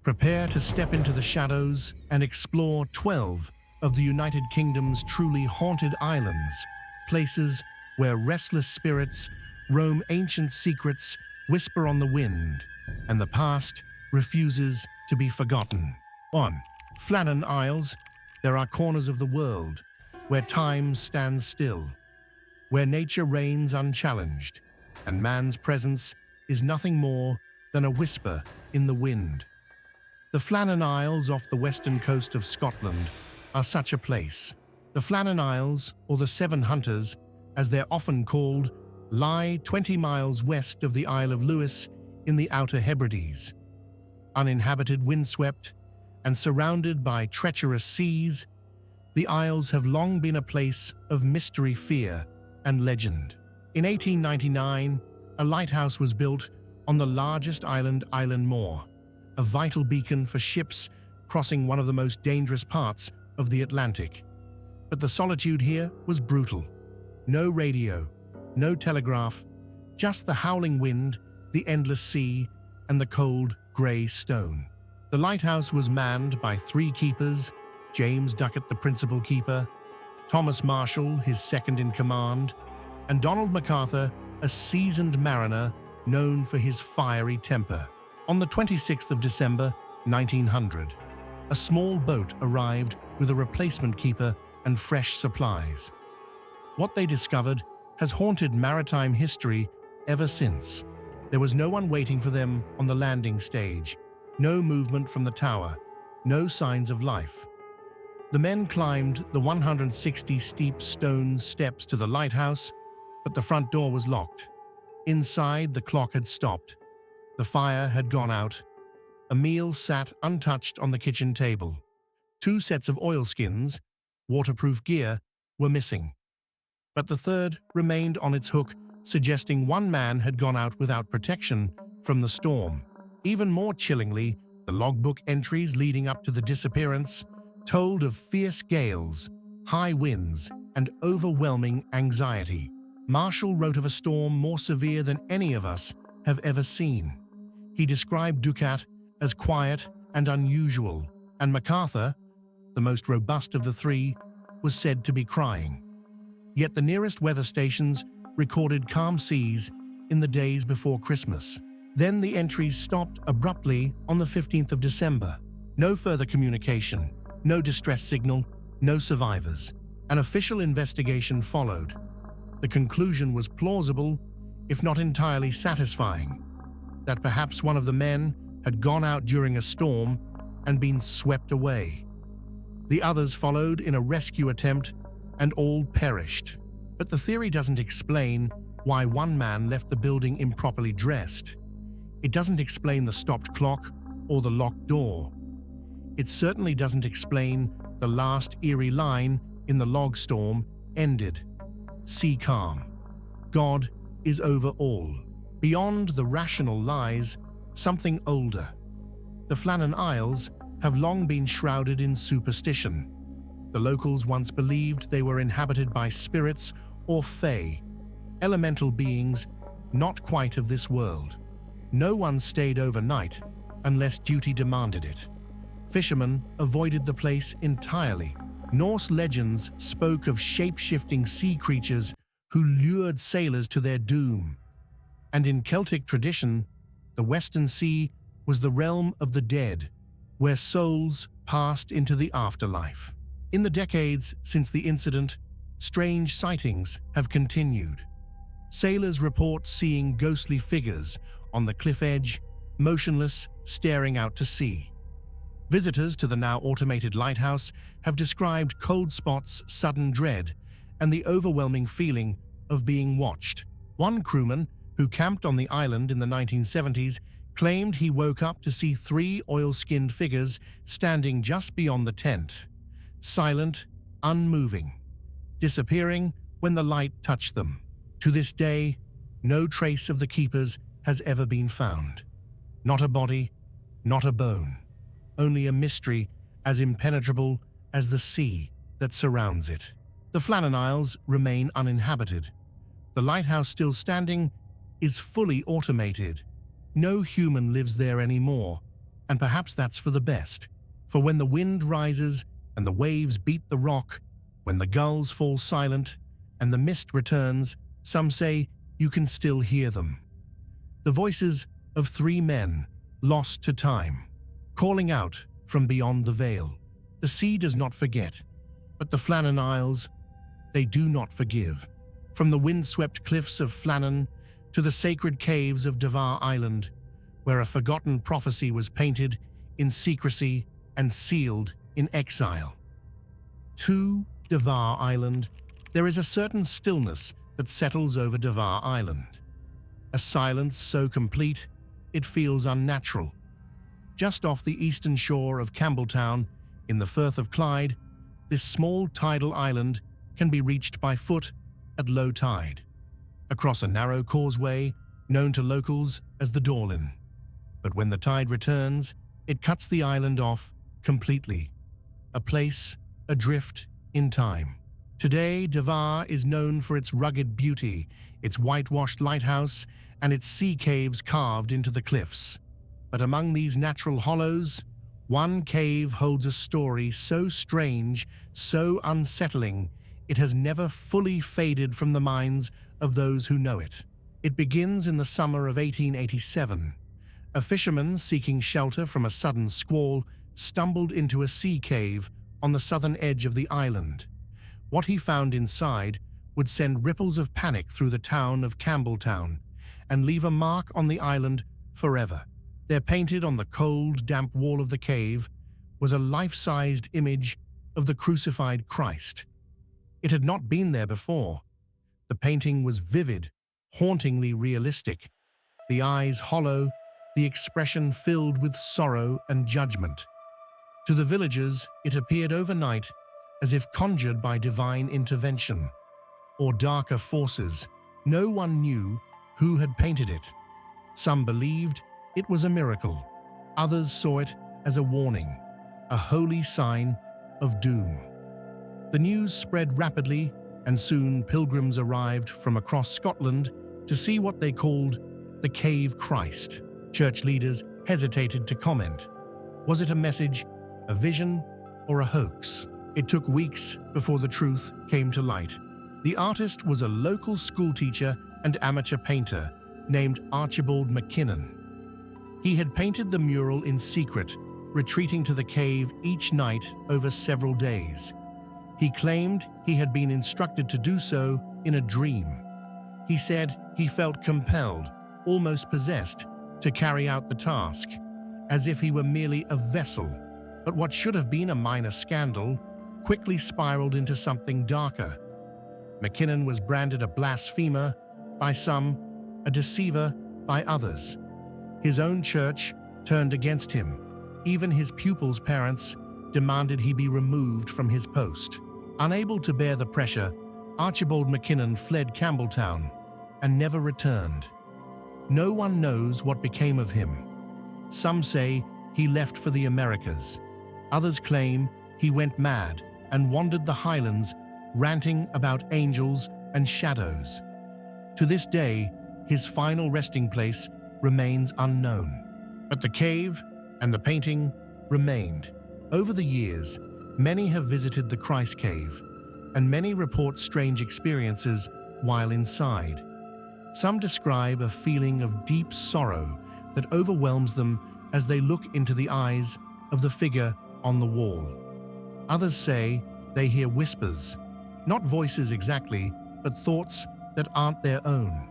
Prepare to step into the shadows and explore 12 of the United Kingdom's truly haunted islands, places where restless spirits roam ancient secrets, whisper on the wind, and the past refuses to be forgotten. 1. Flannan Isles. There are corners of the world where time stands still, where nature reigns unchallenged, and man's presence is nothing more than a whisper in the wind. The Flannan Isles off the western coast of Scotland are such a place. The Flannan Isles, or the Seven Hunters, as they're often called, lie 20 miles west of the Isle of Lewis in the Outer Hebrides. Uninhabited, windswept, and surrounded by treacherous seas, the Isles have long been a place of mystery, fear, and legend. In 1899, a lighthouse was built on the largest island, Island Moor, a vital beacon for ships crossing one of the most dangerous parts of the Atlantic. But the solitude here was brutal. No radio, no telegraph, just the howling wind, the endless sea, and the cold, grey stone. The lighthouse was manned by 3 keepers: James Duckett, the principal keeper, Thomas Marshall, his second-in-command, and Donald MacArthur, a seasoned mariner known for his fiery temper. On the 26th of December, 1900, a small boat arrived with a replacement keeper and fresh supplies. What they discovered has haunted maritime history ever since. There was no one waiting for them on the landing stage, no movement from the tower, no signs of life. The men climbed the 160 steep stone steps to the lighthouse, but the front door was locked. Inside, the clock had stopped. The fire had gone out. A meal sat untouched on the kitchen table. 2 sets of oilskins, waterproof gear, were missing. But the third remained on its hook, suggesting one man had gone out without protection from the storm. Even more chillingly, the logbook entries leading up to the disappearance told of fierce gales, high winds, and overwhelming anxiety. Marshall wrote of a storm more severe than any of us have ever seen. He described Ducat as quiet and unusual, and MacArthur, the most robust of the 3, was said to be crying. Yet the nearest weather stations recorded calm seas in the days before Christmas. Then the entries stopped abruptly on the 15th of December. No further communication, no distress signal, no survivors. An official investigation followed. The conclusion was plausible, if not entirely satisfying, that perhaps one of the men had gone out during a storm and been swept away. The others followed in a rescue attempt, and all perished. But the theory doesn't explain why one man left the building improperly dressed. It doesn't explain the stopped clock or the locked door. It certainly doesn't explain the last eerie line in the log storm ended. Sea calm. God is over all. Beyond the rational lies something older. The Flannan Isles have long been shrouded in superstition. The locals once believed they were inhabited by spirits or fae, elemental beings not quite of this world. No one stayed overnight unless duty demanded it. Fishermen avoided the place entirely. Norse legends spoke of shape-shifting sea creatures who lured sailors to their doom. And in Celtic tradition, the Western Sea was the realm of the dead, where souls passed into the afterlife. In the decades since the incident, strange sightings have continued. Sailors report seeing ghostly figures on the cliff edge, motionless, staring out to sea. Visitors to the now automated lighthouse have described cold spots, sudden dread, and the overwhelming feeling of being watched. One crewman, who camped on the island in the 1970s, claimed he woke up to see 3 oil-skinned figures standing just beyond the tent, silent, unmoving, disappearing when the light touched them. To this day, no trace of the keepers has ever been found. Not a body, not a bone. Only a mystery as impenetrable as the sea that surrounds it. The Flannan Isles remain uninhabited. The lighthouse still standing is fully automated. No human lives there anymore, And perhaps that's for the best. For when the wind rises and the waves beat the rock, when the gulls fall silent and the mist returns, some say you can still hear them. The voices of three men lost to time, calling out from beyond the veil. The sea does not forget, but the Flannan Isles, they do not forgive. From the wind-swept cliffs of Flannan to the sacred caves of Dvar Island, where a forgotten prophecy was painted in secrecy and sealed in exile. To Dvar Island, there is a certain stillness that settles over Dvar Island. A silence so complete, it feels unnatural. Just off the eastern shore of Campbelltown, in the Firth of Clyde, this small tidal island can be reached by foot at low tide, across a narrow causeway known to locals as the Dorlin. But when the tide returns, it cuts the island off completely, a place adrift in time. Today, Dvar is known for its rugged beauty, its whitewashed lighthouse, and its sea caves carved into the cliffs. But among these natural hollows, one cave holds a story so strange, so unsettling, it has never fully faded from the minds of those who know it. It begins in the summer of 1887. A fisherman seeking shelter from a sudden squall stumbled into a sea cave on the southern edge of the island. What he found inside would send ripples of panic through the town of Campbelltown and leave a mark on the island forever. There, painted on the cold, damp wall of the cave, was a life-sized image of the crucified Christ. It had not been there before. The painting was vivid, hauntingly realistic, the eyes hollow, the expression filled with sorrow and judgment. To the villagers, it appeared overnight as if conjured by divine intervention or darker forces. No one knew who had painted it. Some believed it was a miracle. Others saw it as a warning, a holy sign of doom. The news spread rapidly, and soon pilgrims arrived from across Scotland to see what they called the Cave Christ. Church leaders hesitated to comment. Was it a message, a vision, or a hoax? It took weeks before the truth came to light. The artist was a local schoolteacher and amateur painter named Archibald McKinnon. He had painted the mural in secret, retreating to the cave each night over several days. He claimed he had been instructed to do so in a dream. He said he felt compelled, almost possessed, to carry out the task, as if he were merely a vessel. But what should have been a minor scandal quickly spiraled into something darker. McKinnon was branded a blasphemer by some, a deceiver by others. His own church turned against him. Even his pupils' parents demanded he be removed from his post. Unable to bear the pressure, Archibald McKinnon fled Campbelltown and never returned. No one knows what became of him. Some say he left for the Americas. Others claim he went mad and wandered the highlands, ranting about angels and shadows. To this day, his final resting place remains unknown. But the cave and the painting remained. Over the years, many have visited the Christ Cave, and many report strange experiences while inside. Some describe a feeling of deep sorrow that overwhelms them as they look into the eyes of the figure on the wall. Others say they hear whispers, not voices exactly, but thoughts that aren't their own.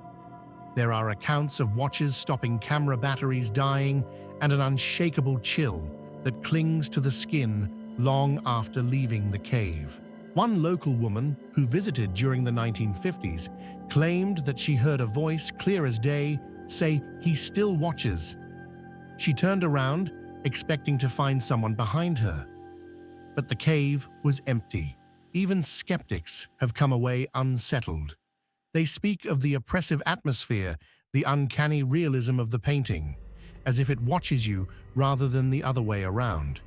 There are accounts of watches stopping camera batteries dying and an unshakable chill that clings to the skin long after leaving the cave. One local woman who visited during the 1950s claimed that she heard a voice clear as day say, "He still watches." She turned around, expecting to find someone behind her. But the cave was empty. Even skeptics have come away unsettled. They speak of the oppressive atmosphere, the uncanny realism of the painting, as if it watches you rather than the other way around.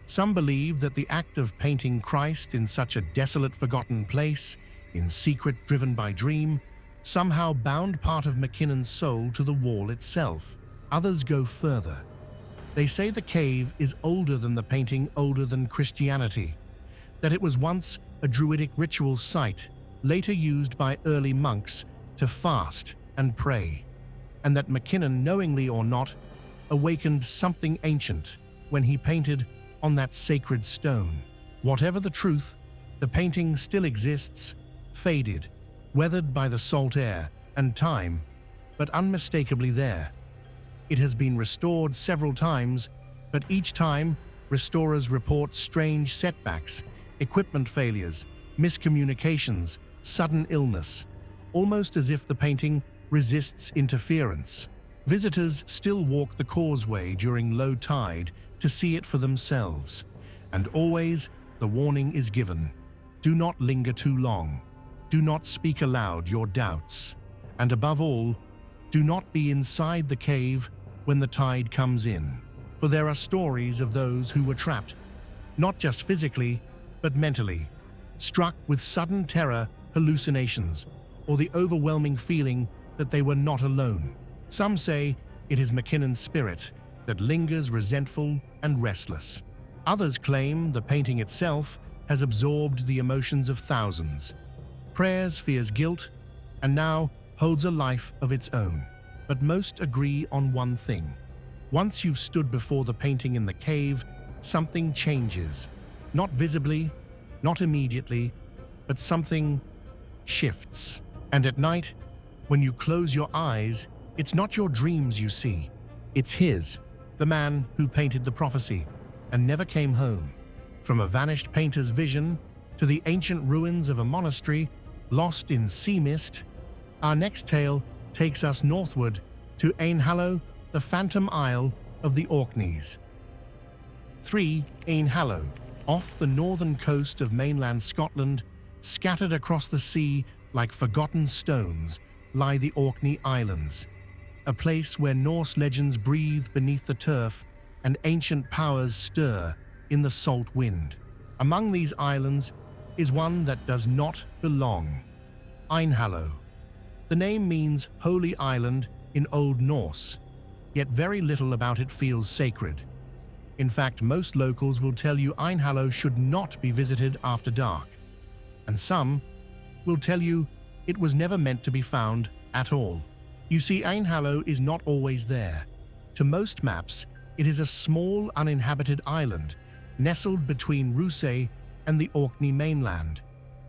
Some believe that the act of painting Christ in such a desolate, forgotten place, in secret driven by dream, somehow bound part of McKinnon's soul to the wall itself. Others go further. They say the cave is older than the painting, older than Christianity, that it was once a Druidic ritual site, later used by early monks to fast and pray, and that Mackinnon, knowingly or not, awakened something ancient when he painted on that sacred stone. Whatever the truth, the painting still exists, faded, weathered by the salt air and time, but unmistakably there. It has been restored several times, but each time, restorers report strange setbacks, equipment failures, miscommunications, sudden illness, almost as if the painting resists interference. Visitors still walk the causeway during low tide to see it for themselves, and always the warning is given: do not linger too long, do not speak aloud your doubts, and above all, do not be inside the cave when the tide comes in, for there are stories of those who were trapped, not just physically, but mentally, struck with sudden terror, hallucinations, or the overwhelming feeling that they were not alone. Some say it is Mackinnon's spirit that lingers resentful and restless. Others claim the painting itself has absorbed the emotions of thousands, prayers, fears, guilt, and now holds a life of its own. But most agree on one thing: once you've stood before the painting in the cave, something changes. Not visibly, not immediately, but something shifts. And at night, when you close your eyes, it's not your dreams you see. It's his, the man who painted the prophecy and never came home. From a vanished painter's vision to the ancient ruins of a monastery lost in sea mist, our next tale takes us northward to Einhallow, the phantom isle of the Orkneys. 3. Einhallow. Off the northern coast of mainland Scotland, scattered across the sea like forgotten stones, lie the Orkney Islands, a place where Norse legends breathe beneath the turf and ancient powers stir in the salt wind. Among these islands is one that does not belong: Einhallow. The name means Holy Island in Old Norse, yet very little about it feels sacred. In fact, most locals will tell you Einhallow should not be visited after dark, and some will tell you it was never meant to be found at all. You see, Einhallow is not always there. To most maps, it is a small uninhabited island nestled between Rousay and the Orkney mainland.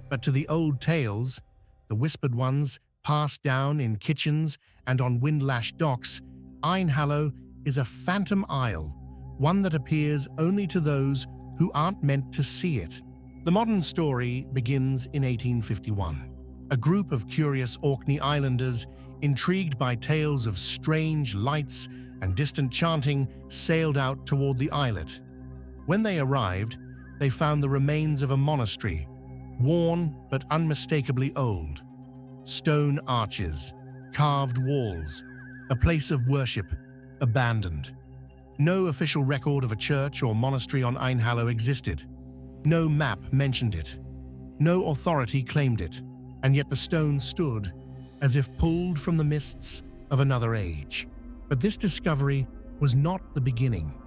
But to the old tales, the whispered ones passed down in kitchens and on wind-lashed docks, Einhallow is a phantom isle, one that appears only to those who aren't meant to see it. The modern story begins in 1851. A group of curious Orkney Islanders, intrigued by tales of strange lights and distant chanting, sailed out toward the islet. When they arrived, they found the remains of a monastery, worn but unmistakably old. Stone arches, carved walls, a place of worship, abandoned. No official record of a church or monastery on Einhallow existed. No map mentioned it. No authority claimed it. And yet the stone stood as if pulled from the mists of another age. But this discovery was not the beginning.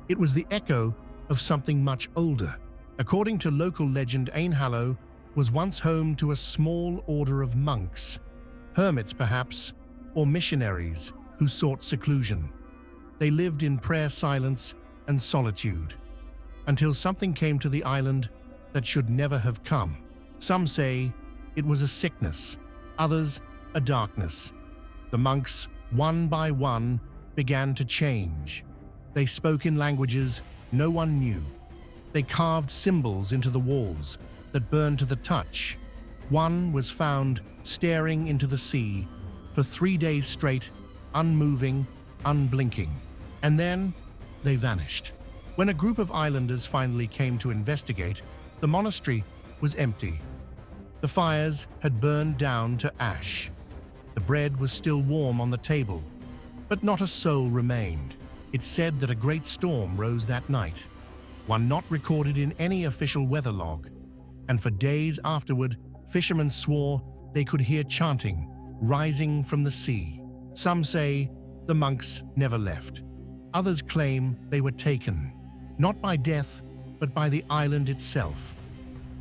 It was the echo of something much older. According to local legend, Einhallow was once home to a small order of monks, hermits perhaps, or missionaries who sought seclusion. They lived in prayer, silence, and solitude, until something came to the island that should never have come. Some say it was a sickness, others a darkness. The monks, one by one, began to change. They spoke in languages no one knew. They carved symbols into the walls that burned to the touch. One was found staring into the sea for 3 days straight, unmoving, unblinking. And then they vanished. When a group of islanders finally came to investigate, the monastery was empty. The fires had burned down to ash. The bread was still warm on the table, but not a soul remained. It's said that a great storm rose that night, one not recorded in any official weather log, and for days afterward, fishermen swore they could hear chanting rising from the sea. Some say the monks never left. Others claim they were taken, not by death, but by the island itself,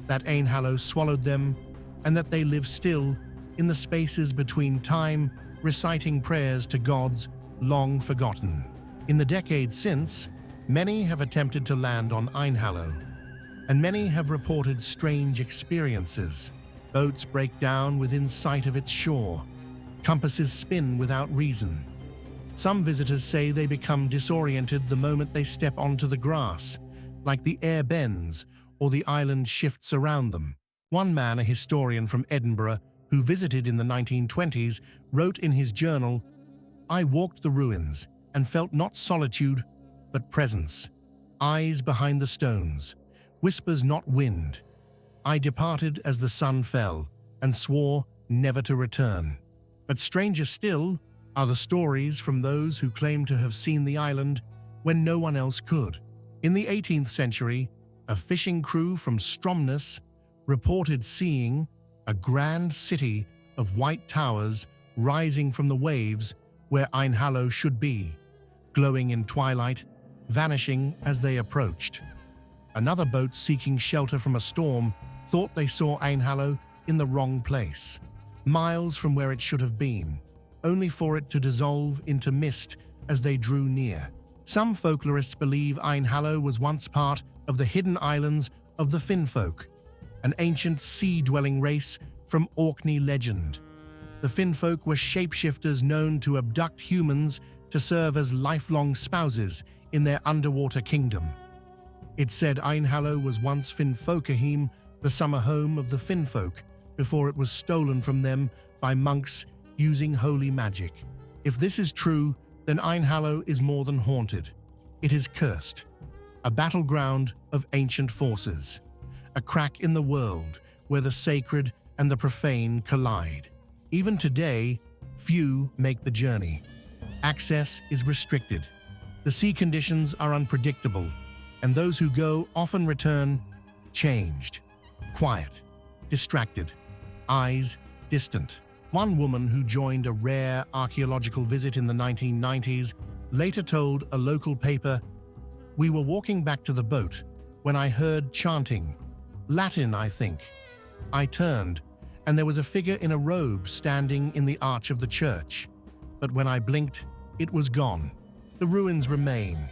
that Einhallow swallowed them, and that they live still in the spaces between time, reciting prayers to gods long forgotten. In the decades since, many have attempted to land on Einhallow, and many have reported strange experiences. Boats break down within sight of its shore. Compasses spin without reason. Some visitors say they become disoriented the moment they step onto the grass, like the air bends or the island shifts around them. One man, a historian from Edinburgh, who visited in the 1920s, wrote in his journal, "I walked the ruins and felt not solitude, but presence. Eyes behind the stones, whispers not wind. I departed as the sun fell and swore never to return." But stranger still are the stories from those who claim to have seen the island when no one else could. In the 18th century, a fishing crew from Stromness reported seeing a grand city of white towers rising from the waves where Einhallow should be, glowing in twilight, vanishing as they approached. Another boat seeking shelter from a storm thought they saw Einhallow in the wrong place, miles from where it should have been, only for it to dissolve into mist as they drew near. Some folklorists believe Einhallow was once part of the hidden islands of the Finfolk, an ancient sea-dwelling race from Orkney legend. The Finfolk were shapeshifters known to abduct humans to serve as lifelong spouses in their underwater kingdom. It's said Einhallow was once Finfolkaheme, the summer home of the Finfolk, before it was stolen from them by monks using holy magic. If this is true, then Einhallow is more than haunted. It is cursed, a battleground of ancient forces, a crack in the world where the sacred and the profane collide. Even today, few make the journey. Access is restricted. The sea conditions are unpredictable, and those who go often return changed, quiet, distracted, eyes distant. One woman who joined a rare archaeological visit in the 1990s later told a local paper, "We were walking back to the boat when I heard chanting, Latin, I think. I turned, and there was a figure in a robe standing in the arch of the church. But when I blinked, it was gone. The ruins remain.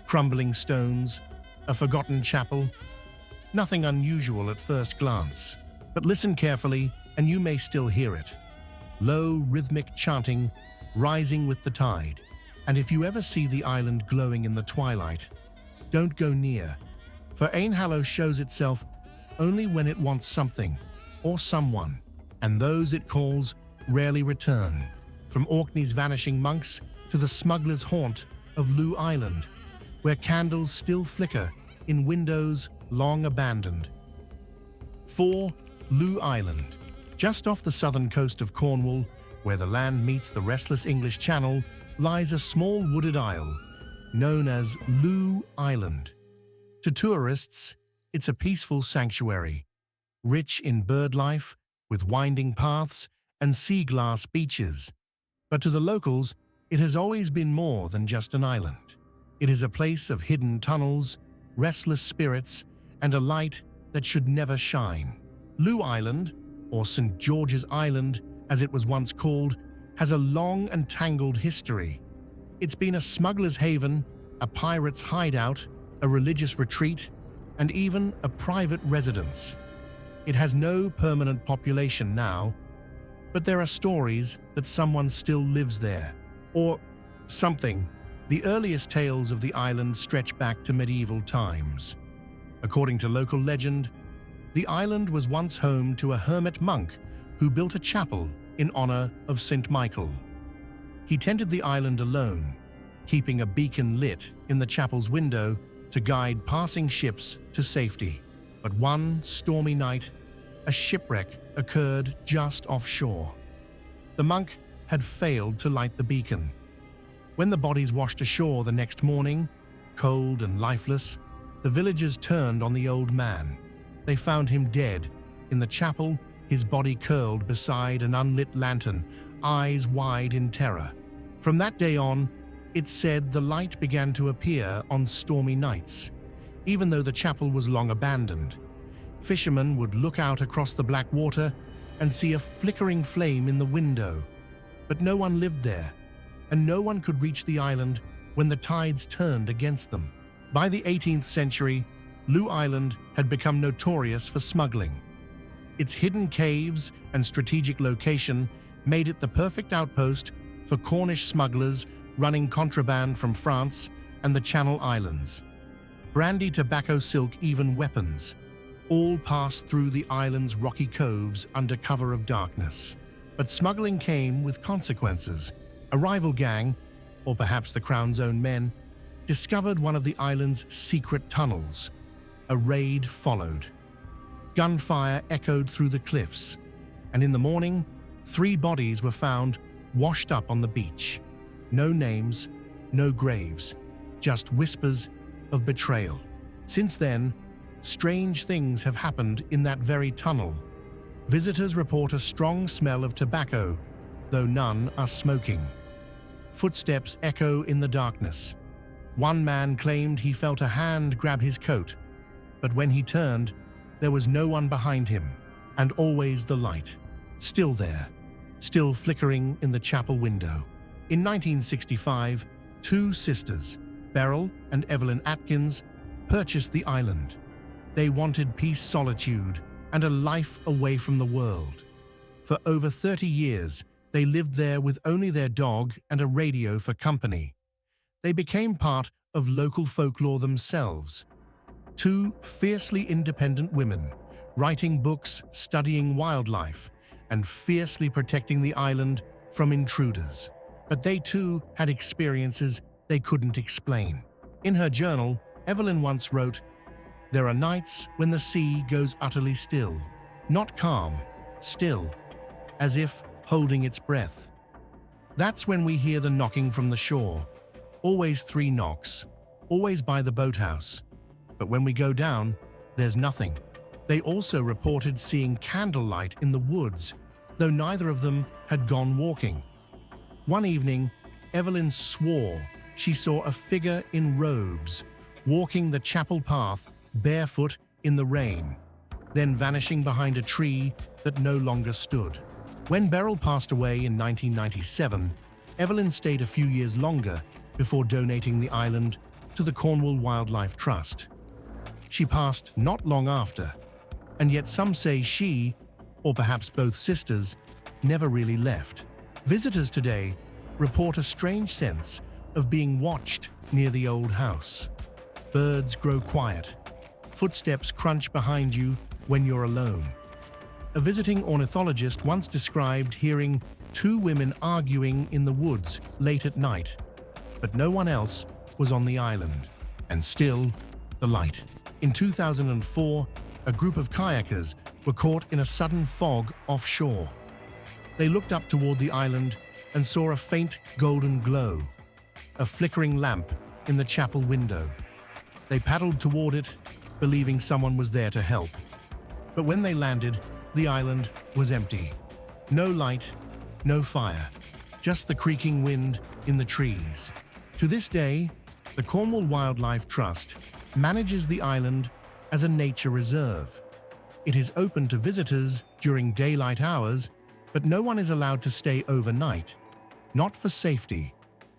Crumbling stones, a forgotten chapel. Nothing unusual at first glance. But listen carefully, and you may still hear it. Low, rhythmic chanting, rising with the tide. And if you ever see the island glowing in the twilight, don't go near, for Einhallow shows itself only when it wants something or someone, and those it calls rarely return. From Orkney's vanishing monks to the smugglers' haunt of Looe Island, where candles still flicker in windows long abandoned. 4. Looe Island. Just off the southern coast of Cornwall, where the land meets the restless English Channel, lies a small wooded isle known as Looe Island. To tourists, it's a peaceful sanctuary, rich in bird life, with winding paths and sea glass beaches. But to the locals, it has always been more than just an island. It is a place of hidden tunnels, restless spirits, and a light that should never shine. Looe Island, or St. George's Island as it was once called, has a long and tangled history. It's been a smuggler's haven, a pirate's hideout, a religious retreat, and even a private residence. It has no permanent population now, but there are stories that someone still lives there, or something. The earliest tales of the island stretch back to medieval times. According to local legend, the island was once home to a hermit monk who built a chapel in honor of St. Michael. He tended the island alone, keeping a beacon lit in the chapel's window to guide passing ships to safety. But one stormy night, a shipwreck occurred just offshore. The monk had failed to light the beacon. When the bodies washed ashore the next morning, cold and lifeless, the villagers turned on the old man. They found him dead in the chapel, his body curled beside an unlit lantern, eyes wide in terror. From that day on, It's said the light began to appear on stormy nights, even though the chapel was long abandoned. Fishermen would look out across the black water and see a flickering flame in the window. But no one lived there, and no one could reach the island when the tides turned against them. By the 18th century, Looe Island had become notorious for smuggling. Its hidden caves and strategic location made it the perfect outpost for Cornish smugglers running contraband from France and the Channel Islands. Brandy, tobacco, silk, even weapons, all passed through the island's rocky coves under cover of darkness. But smuggling came with consequences. A rival gang, or perhaps the Crown's own men, discovered one of the island's secret tunnels. A raid followed. Gunfire echoed through the cliffs, and in the morning, 3 bodies were found washed up on the beach. No names, no graves, just whispers of betrayal. Since then, strange things have happened in that very tunnel. Visitors report a strong smell of tobacco, though none are smoking. Footsteps echo in the darkness. One man claimed he felt a hand grab his coat, but when he turned, there was no one behind him, and always the light, still there, still flickering in the chapel window. In 1965, 2 sisters, Beryl and Evelyn Atkins, purchased the island. They wanted peace, solitude, and a life away from the world. For over 30 years, they lived there with only their dog and a radio for company. They became part of local folklore themselves. 2 fiercely independent women, writing books, studying wildlife, and fiercely protecting the island from intruders. But they too had experiences they couldn't explain. In her journal, Evelyn once wrote, "There are nights when the sea goes utterly still, not calm, still, as if holding its breath. That's when we hear the knocking from the shore, always 3 knocks, always by the boathouse. But when we go down, there's nothing." They also reported seeing candlelight in the woods, though neither of them had gone walking. One evening, Evelyn swore she saw a figure in robes walking the chapel path barefoot in the rain, then vanishing behind a tree that no longer stood. When Beryl passed away in 1997, Evelyn stayed a few years longer before donating the island to the Cornwall Wildlife Trust. She passed not long after, and yet some say she, or perhaps both sisters, never really left. Visitors today report a strange sense of being watched near the old house. Birds grow quiet. Footsteps crunch behind you when you're alone. A visiting ornithologist once described hearing 2 women arguing in the woods late at night, but no one else was on the island. And still, the light. In 2004, a group of kayakers were caught in a sudden fog offshore. They looked up toward the island and saw a faint golden glow, a flickering lamp in the chapel window. They paddled toward it, believing someone was there to help. But when they landed, the island was empty. No light, no fire, just the creaking wind in the trees. To this day, the Cornwall Wildlife Trust manages the island as a nature reserve. It is open to visitors during daylight hours, but no one is allowed to stay overnight, not for safety,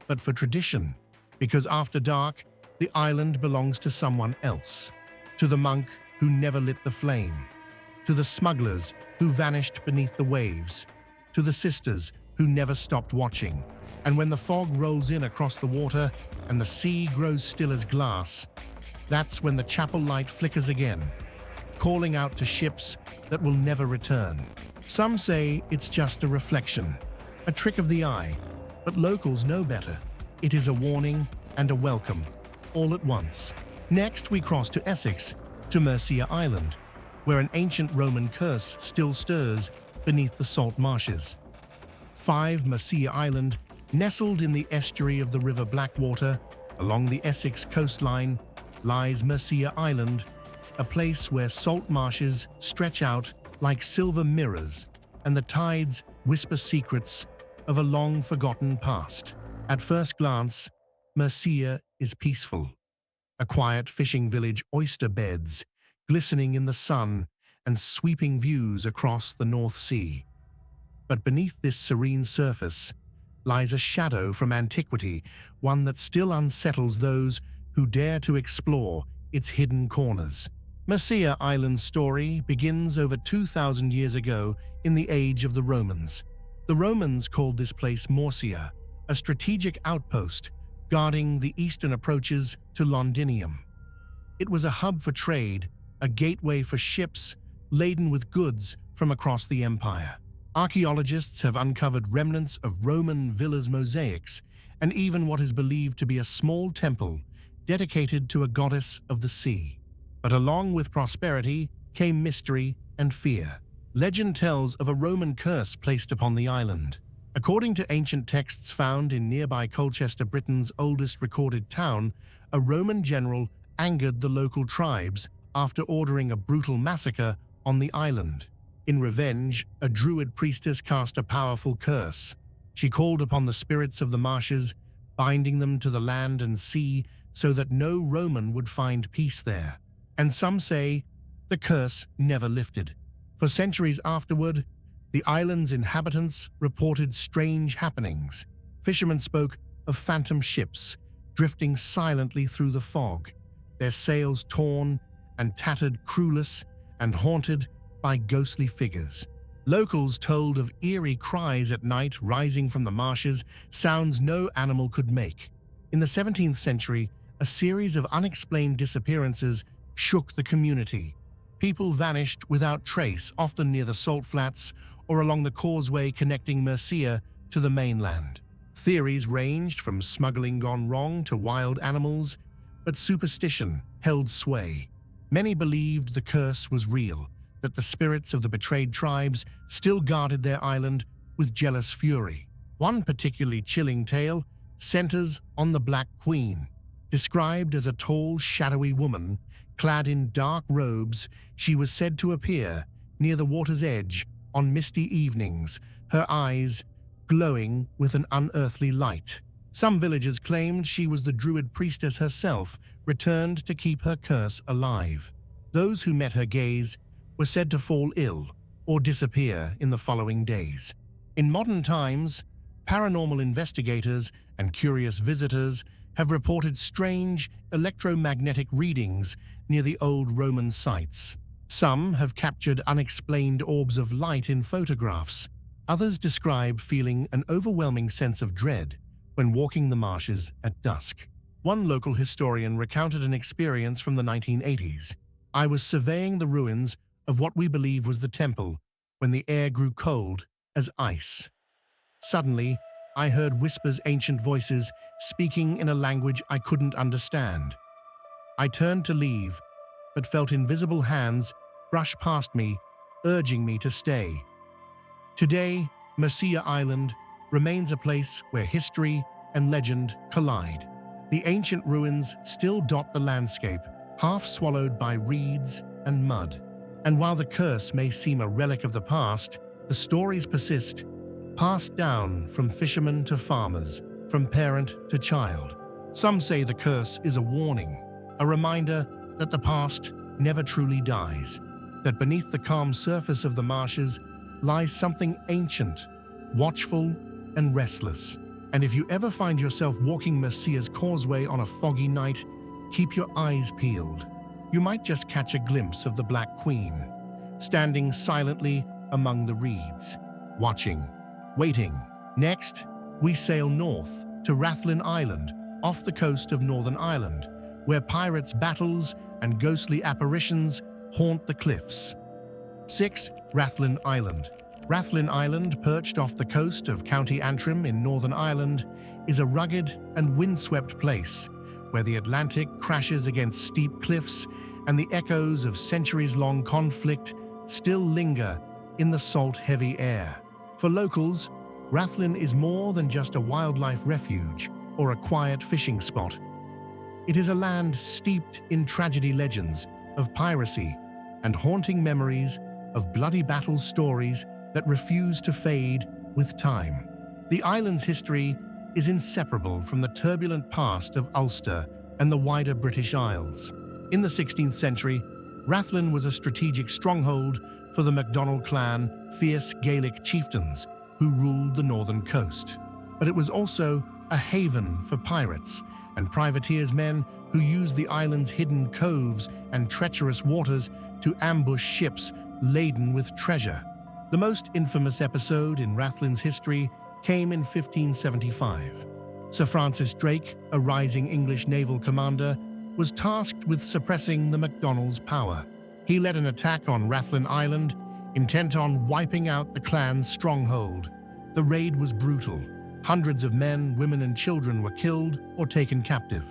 but for tradition, because after dark, the island belongs to someone else. To the monk who never lit the flame, to the smugglers who vanished beneath the waves, to the sisters who never stopped watching. And when the fog rolls in across the water and the sea grows still as glass, that's when the chapel light flickers again, calling out to ships that will never return. Some say it's just a reflection, a trick of the eye, but locals know better. It is a warning and a welcome, all at once. Next, we cross to Essex, to Mersea Island, where an ancient Roman curse still stirs beneath the salt marshes. 5 Mersea Island, nestled in the estuary of the River Blackwater, along the Essex coastline, lies Mersea Island, a place where salt marshes stretch out like silver mirrors, and the tides whisper secrets of a long-forgotten past. At first glance, Mersea is peaceful. A quiet fishing village, oyster beds, glistening in the sun, and sweeping views across the North Sea. But beneath this serene surface lies a shadow from antiquity, one that still unsettles those who dare to explore its hidden corners. Mersea Island's story begins over 2,000 years ago in the age of the Romans. The Romans called this place Mersea, a strategic outpost guarding the eastern approaches to Londinium. It was a hub for trade, a gateway for ships laden with goods from across the empire. Archaeologists have uncovered remnants of Roman villas mosaics and even what is believed to be a small temple dedicated to a goddess of the sea. But along with prosperity came mystery and fear. Legend tells of a Roman curse placed upon the island. According to ancient texts found in nearby Colchester, Britain's oldest recorded town, a Roman general angered the local tribes after ordering a brutal massacre on the island. In revenge, a Druid priestess cast a powerful curse. She called upon the spirits of the marshes, binding them to the land and sea so that no Roman would find peace there. And some say the curse never lifted. For centuries afterward, the island's inhabitants reported strange happenings. Fishermen spoke of phantom ships drifting silently through the fog, their sails torn and tattered, crewless and haunted by ghostly figures. Locals told of eerie cries at night rising from the marshes, sounds no animal could make. In the 17th century, a series of unexplained disappearances shook the community. People vanished without trace, often near the salt flats or along the causeway connecting Mersea to the mainland. Theories ranged from smuggling gone wrong to wild animals, but superstition held sway. Many believed the curse was real, that the spirits of the betrayed tribes still guarded their island with jealous fury. One particularly chilling tale centers on the Black Queen. Described as a tall, shadowy woman, clad in dark robes, she was said to appear near the water's edge on misty evenings, her eyes glowing with an unearthly light. Some villagers claimed she was the Druid priestess herself, returned to keep her curse alive. Those who met her gaze were said to fall ill or disappear in the following days. In modern times, paranormal investigators and curious visitors have reported strange electromagnetic readings near the old Roman sites. Some have captured unexplained orbs of light in photographs. Others describe feeling an overwhelming sense of dread when walking the marshes at dusk. One local historian recounted an experience from the 1980s. "I was surveying the ruins of what we believe was the temple when the air grew cold as ice. Suddenly, I heard whispers, ancient voices speaking in a language I couldn't understand. I turned to leave, but felt invisible hands brush past me, urging me to stay." Today, Mersea Island remains a place where history and legend collide. The ancient ruins still dot the landscape, half swallowed by reeds and mud. And while the curse may seem a relic of the past, the stories persist, passed down from fishermen to farmers, from parent to child. Some say the curse is a warning, a reminder that the past never truly dies, that beneath the calm surface of the marshes lies something ancient, watchful, and restless. And if you ever find yourself walking Mersea's causeway on a foggy night, keep your eyes peeled. You might just catch a glimpse of the Black Queen, standing silently among the reeds, watching, waiting. Next, we sail north to Rathlin Island, off the coast of Northern Ireland, where pirates' battles and ghostly apparitions haunt the cliffs. 6. Rathlin Island. Rathlin Island, perched off the coast of County Antrim in Northern Ireland, is a rugged and windswept place where the Atlantic crashes against steep cliffs and the echoes of centuries-long conflict still linger in the salt-heavy air. For locals, Rathlin is more than just a wildlife refuge or a quiet fishing spot. It is a land steeped in tragedy legends of piracy and haunting memories of bloody battle stories that refuse to fade with time. The island's history is inseparable from the turbulent past of Ulster and the wider British Isles. In the 16th century, Rathlin was a strategic stronghold for the MacDonald clan, fierce Gaelic chieftains who ruled the northern coast. But it was also a haven for pirates and privateers, men who used the island's hidden coves and treacherous waters to ambush ships laden with treasure. The most infamous episode in Rathlin's history came in 1575. Sir Francis Drake, a rising English naval commander, was tasked with suppressing the MacDonald's power. He led an attack on Flannan Island, intent on wiping out the clan's stronghold. The raid was brutal. Hundreds of men, women, and children were killed or taken captive.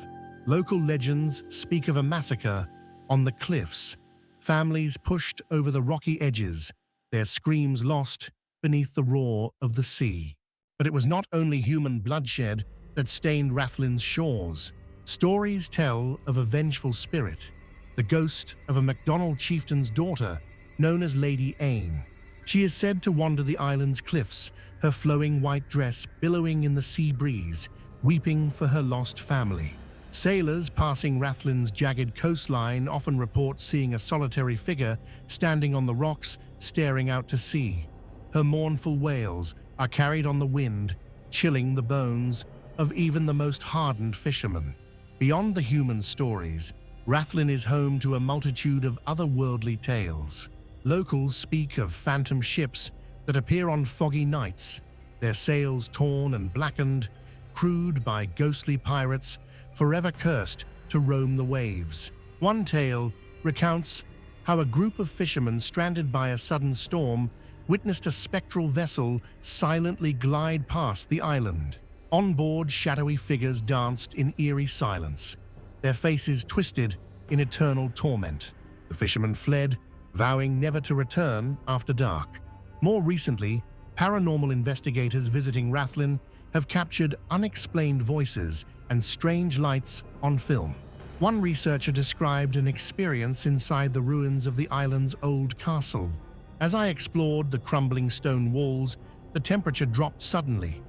Local legends speak of a massacre on the cliffs, families pushed over the rocky edges, their screams lost beneath the roar of the sea. But it was not only human bloodshed that stained Rathlin's shores. Stories tell of a vengeful spirit, the ghost of a MacDonald chieftain's daughter known as Lady Aine. She is said to wander the island's cliffs, her flowing white dress billowing in the sea breeze, weeping for her lost family. Sailors passing Rathlin's jagged coastline often report seeing a solitary figure standing on the rocks, staring out to sea. Her mournful wails are carried on the wind, chilling the bones of even the most hardened fishermen. Beyond the human stories, Rathlin is home to a multitude of otherworldly tales. Locals speak of phantom ships that appear on foggy nights, their sails torn and blackened, crewed by ghostly pirates forever cursed to roam the waves. One tale recounts how a group of fishermen stranded by a sudden storm witnessed a spectral vessel silently glide past the island. On board, shadowy figures danced in eerie silence, their faces twisted in eternal torment. The fishermen fled, vowing never to return after dark. More recently, paranormal investigators visiting Rathlin have captured unexplained voices and strange lights on film. One researcher described an experience inside the ruins of the island's old castle. As I explored the crumbling stone walls, the temperature dropped suddenly.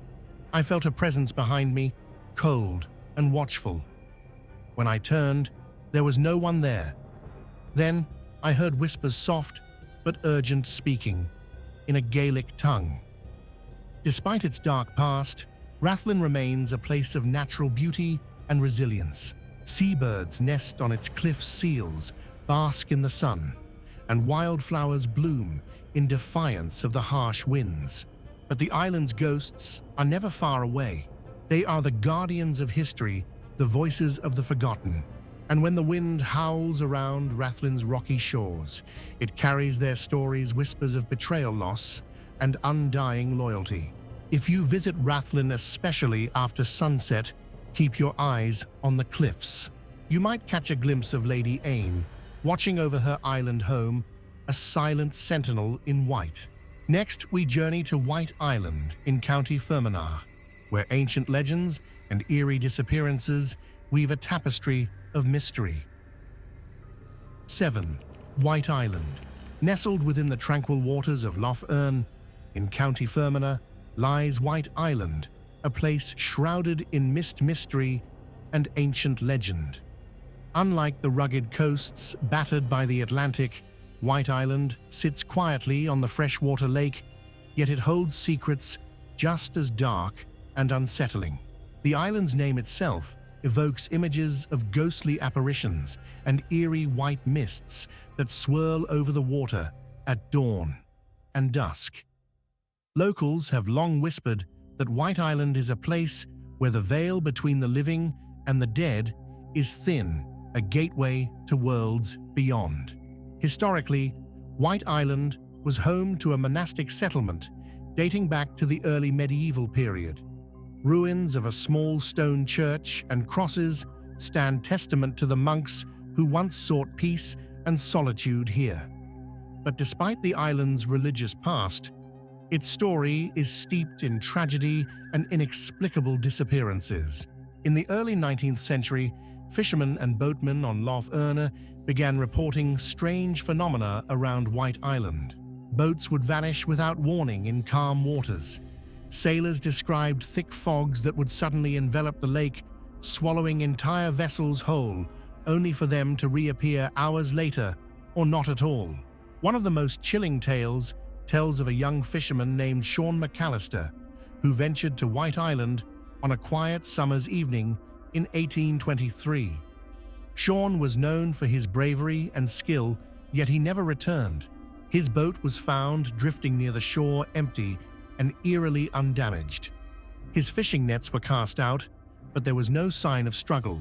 I felt a presence behind me, cold and watchful. When I turned, there was no one there. Then I heard whispers, soft but urgent, speaking in a Gaelic tongue. Despite its dark past, Rathlin remains a place of natural beauty and resilience. Seabirds nest on its cliff seals, bask in the sun, and wildflowers bloom in defiance of the harsh winds. But the island's ghosts are never far away. They are the guardians of history, the voices of the forgotten. And when the wind howls around Rathlin's rocky shores, it carries their stories, whispers of betrayal, loss, and undying loyalty. If you visit Rathlin, especially after sunset, keep your eyes on the cliffs. You might catch a glimpse of Lady Aine, watching over her island home, a silent sentinel in white. Next, we journey to White Island in County Fermanagh, where ancient legends and eerie disappearances weave a tapestry of mystery. 7. White Island. Nestled within the tranquil waters of Lough Erne in County Fermanagh lies White Island, a place shrouded in mystery and ancient legend. Unlike the rugged coasts battered by the Atlantic, White Island sits quietly on the freshwater lake, yet it holds secrets just as dark and unsettling. The island's name itself evokes images of ghostly apparitions and eerie white mists that swirl over the water at dawn and dusk. Locals have long whispered that White Island is a place where the veil between the living and the dead is thin, a gateway to worlds beyond. Historically, White Island was home to a monastic settlement dating back to the early medieval period. Ruins of a small stone church and crosses stand testament to the monks who once sought peace and solitude here. But despite the island's religious past, its story is steeped in tragedy and inexplicable disappearances. In the early 19th century, fishermen and boatmen on Lough Erne began reporting strange phenomena around White Island. Boats would vanish without warning in calm waters, Sailors described thick fogs that would suddenly envelop the lake, swallowing entire vessels whole, only for them to reappear hours later, or not at all. One of the most chilling tales tells of a young fisherman named Sean McAllister, who ventured to White Island on a quiet summer's evening in 1823. Sean was known for his bravery and skill, yet he never returned. His boat was found drifting near the shore empty and eerily undamaged. His fishing nets were cast out, but there was no sign of struggle,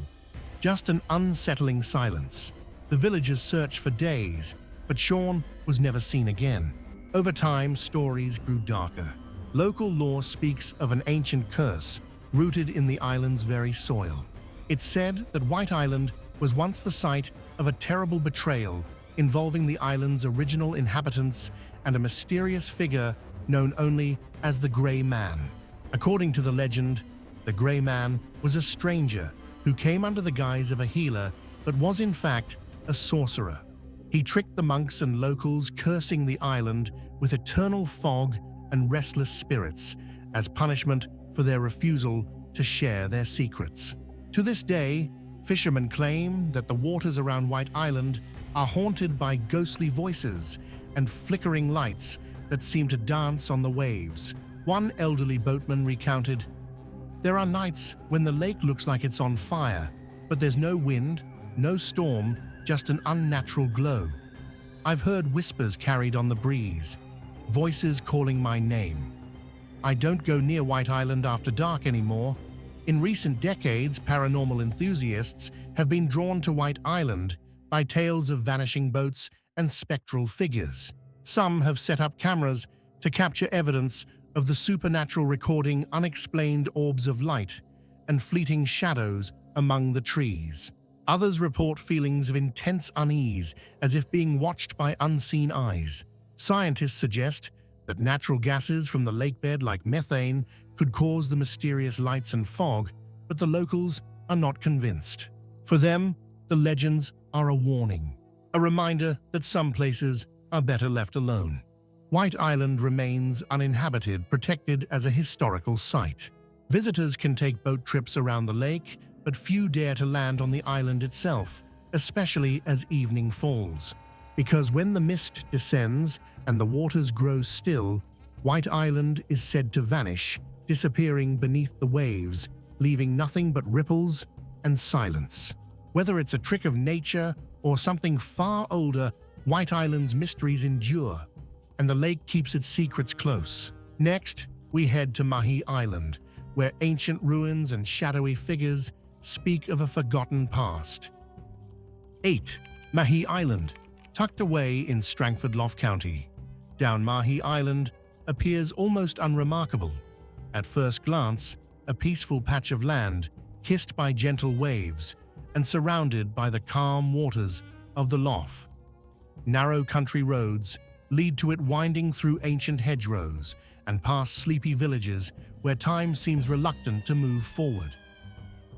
just an unsettling silence. The villagers searched for days, but Sean was never seen again. Over time, stories grew darker. Local lore speaks of an ancient curse rooted in the island's very soil. It's said that White Island was once the site of a terrible betrayal involving the island's original inhabitants and a mysterious figure known only as the Grey Man. According to the legend, the Grey Man was a stranger who came under the guise of a healer but was in fact a sorcerer. He tricked the monks and locals, cursing the island with eternal fog and restless spirits as punishment for their refusal to share their secrets. To this day, fishermen claim that the waters around White Island are haunted by ghostly voices and flickering lights that seem to dance on the waves. One elderly boatman recounted, "There are nights when the lake looks like it's on fire, but there's no wind, no storm, just an unnatural glow. I've heard whispers carried on the breeze, voices calling my name. I don't go near White Island after dark anymore." In recent decades, paranormal enthusiasts have been drawn to White Island by tales of vanishing boats and spectral figures. Some have set up cameras to capture evidence of the supernatural, recording unexplained orbs of light and fleeting shadows among the trees. Others report feelings of intense unease, as if being watched by unseen eyes. Scientists suggest that natural gases from the lakebed, like methane, could cause the mysterious lights and fog, but the locals are not convinced. For them, the legends are a warning, a reminder that some places are better left alone. White Island remains uninhabited, protected as a historical site. Visitors can take boat trips around the lake, but few dare to land on the island itself, especially as evening falls. Because when the mist descends and the waters grow still, White Island is said to vanish, disappearing beneath the waves, leaving nothing but ripples and silence. Whether it's a trick of nature or something far older, White Island's mysteries endure, and the lake keeps its secrets close. Next, we head to Mahee Island, where ancient ruins and shadowy figures speak of a forgotten past. 8. Mahee Island, tucked away in Strangford-Lough County. Down Mahee Island appears almost unremarkable. At first glance, a peaceful patch of land, kissed by gentle waves and surrounded by the calm waters of the Lough. Narrow country roads lead to it, winding through ancient hedgerows and past sleepy villages where time seems reluctant to move forward.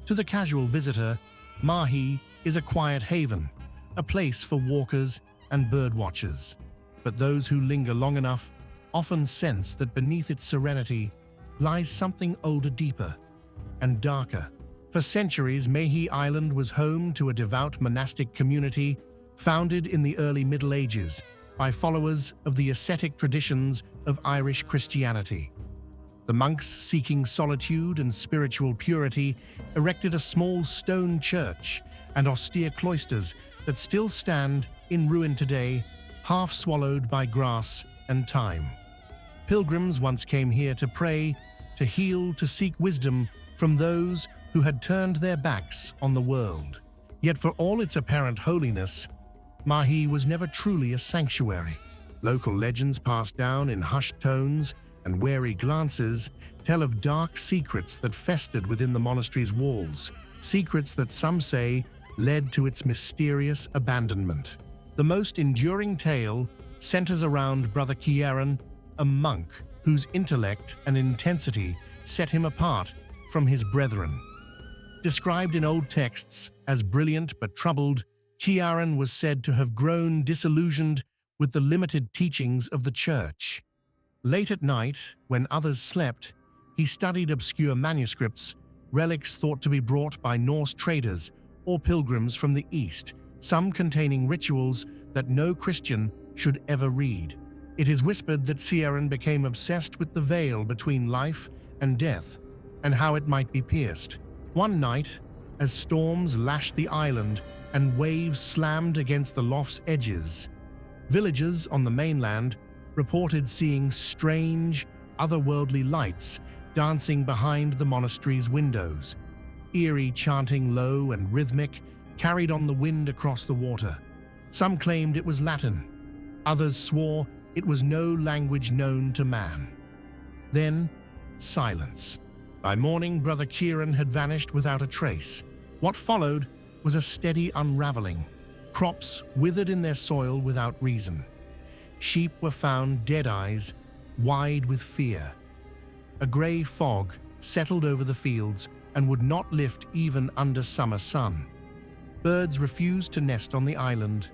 To the casual visitor, Mahee is a quiet haven, a place for walkers and birdwatchers. But those who linger long enough often sense that beneath its serenity lies something older, deeper, and darker. For centuries, Mahee Island was home to a devout monastic community founded in the early Middle Ages by followers of the ascetic traditions of Irish Christianity. The monks, seeking solitude and spiritual purity, erected a small stone church and austere cloisters that still stand in ruin today, half swallowed by grass and time. Pilgrims once came here to pray, to heal, to seek wisdom from those who had turned their backs on the world. Yet for all its apparent holiness, Mahee was never truly a sanctuary. Local legends passed down in hushed tones and wary glances tell of dark secrets that festered within the monastery's walls, secrets that some say led to its mysterious abandonment. The most enduring tale centers around Brother Cantre'r, a monk whose intellect and intensity set him apart from his brethren. Described in old texts as brilliant but troubled, Cantre'r was said to have grown disillusioned with the limited teachings of the church. Late at night, when others slept, He studied obscure manuscripts, relics thought to be brought by Norse traders or pilgrims from the East, some containing rituals that no Christian should ever read. It is whispered that Cantre'r became obsessed with the veil between life and death and how it might be pierced. One night, as storms lashed the island and waves slammed against the loft's edges, villagers on the mainland reported seeing strange, otherworldly lights dancing behind the monastery's windows. Eerie chanting, low and rhythmic, carried on the wind across the water. Some claimed it was Latin. Others swore it was no language known to man. Then, silence. By morning, Brother Cantre'r had vanished without a trace. What followed was a steady unraveling. Crops withered in their soil without reason. Sheep were found dead eyes, wide with fear. A grey fog settled over the fields and would not lift even under summer sun. Birds refused to nest on the island.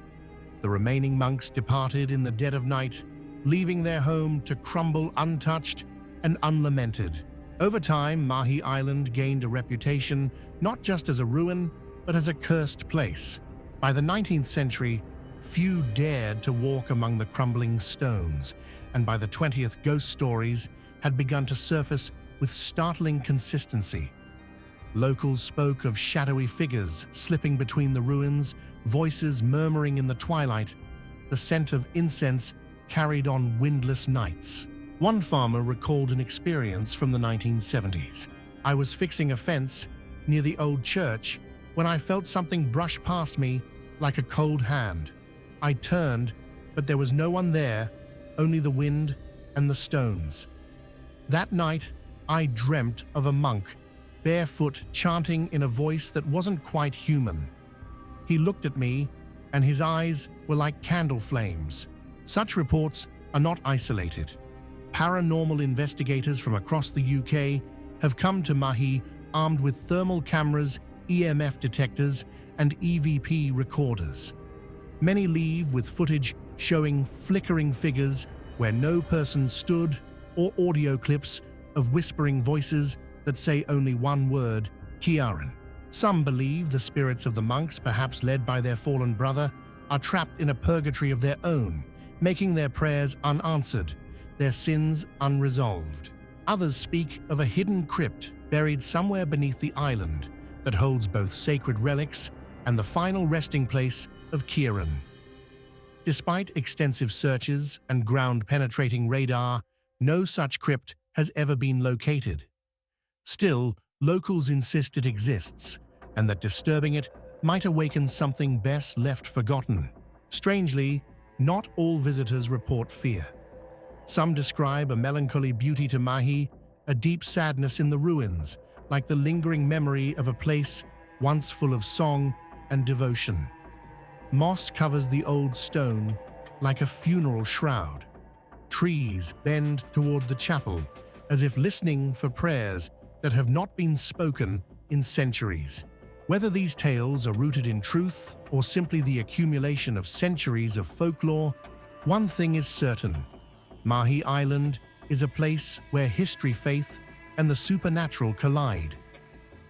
The remaining monks departed in the dead of night, leaving their home to crumble untouched and unlamented. Over time, Mahee Island gained a reputation not just as a ruin, but as a cursed place. By the 19th century, few dared to walk among the crumbling stones, and by the 20th, ghost stories had begun to surface with startling consistency. Locals spoke of shadowy figures slipping between the ruins, voices murmuring in the twilight. The scent of incense carried on windless nights. One farmer recalled an experience from the 1970s. "I was fixing a fence near the old church when I felt something brush past me like a cold hand. I turned, but there was no one there, only the wind and the stones. That night, I dreamt of a monk, barefoot, chanting in a voice that wasn't quite human. He looked at me, and his eyes were like candle flames." Such reports are not isolated. Paranormal investigators from across the UK have come to Mahee armed with thermal cameras, EMF detectors, and EVP recorders. Many leave with footage showing flickering figures where no person stood, or audio clips of whispering voices that say only one word, Cantre'r. Some believe the spirits of the monks, perhaps led by their fallen brother, are trapped in a purgatory of their own, making their prayers unanswered, their sins unresolved. Others speak of a hidden crypt buried somewhere beneath the island that holds both sacred relics and the final resting place of Cantre'r. Despite extensive searches and ground-penetrating radar, no such crypt has ever been located. Still, locals insist it exists, and that disturbing it might awaken something best left forgotten. Strangely, not all visitors report fear. Some describe a melancholy beauty to Mahee, a deep sadness in the ruins, like the lingering memory of a place once full of song and devotion. Moss covers the old stone like a funeral shroud. Trees bend toward the chapel, as if listening for prayers that have not been spoken in centuries. Whether these tales are rooted in truth or simply the accumulation of centuries of folklore, one thing is certain: Mahee Island is a place where history, faith, and the supernatural collide.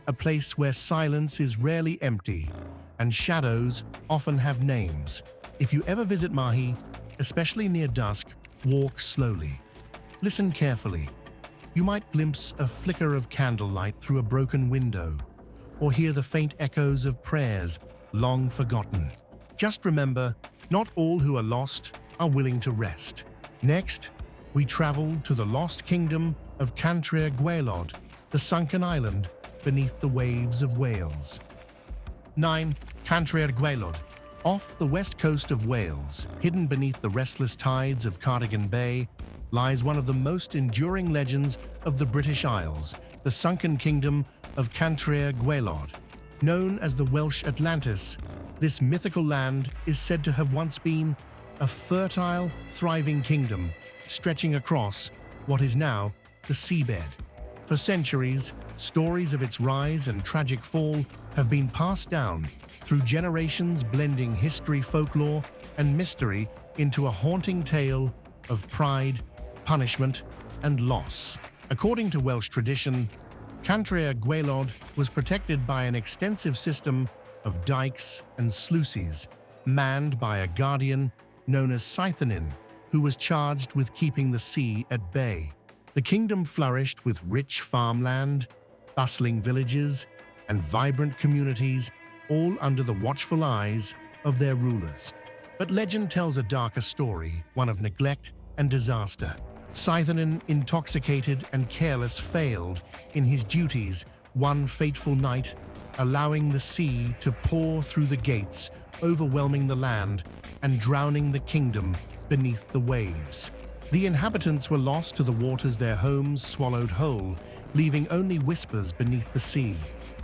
A place where silence is rarely empty, and shadows often have names. If you ever visit Mahee, especially near dusk, walk slowly. Listen carefully. You might glimpse a flicker of candlelight through a broken window, or hear the faint echoes of prayers long forgotten. Just remember, not all who are lost are willing to rest. Next, we travel to the lost kingdom of Cantre'r Gwaelod, the sunken island beneath the waves of Wales. 9. Cantre'r Gwaelod. Off the west coast of Wales, hidden beneath the restless tides of Cardigan Bay, lies one of the most enduring legends of the British Isles, the sunken kingdom of Cantre'r Gwaelod. Known as the Welsh Atlantis, this mythical land is said to have once been a fertile, thriving kingdom stretching across what is now the seabed. For centuries, stories of its rise and tragic fall have been passed down through generations, blending history, folklore, and mystery into a haunting tale of pride, punishment, and loss. According to Welsh tradition, Cantre'r Gwaelod was protected by an extensive system of dikes and sluices, manned by a guardian known as Flannan, who was charged with keeping the sea at bay. The kingdom flourished with rich farmland, bustling villages, and vibrant communities, all under the watchful eyes of their rulers. But legend tells a darker story, one of neglect and disaster. Flannan, intoxicated and careless, failed in his duties one fateful night, allowing the sea to pour through the gates, overwhelming the land and drowning the kingdom beneath the waves. The inhabitants were lost to the waters, their homes swallowed whole, leaving only whispers beneath the sea.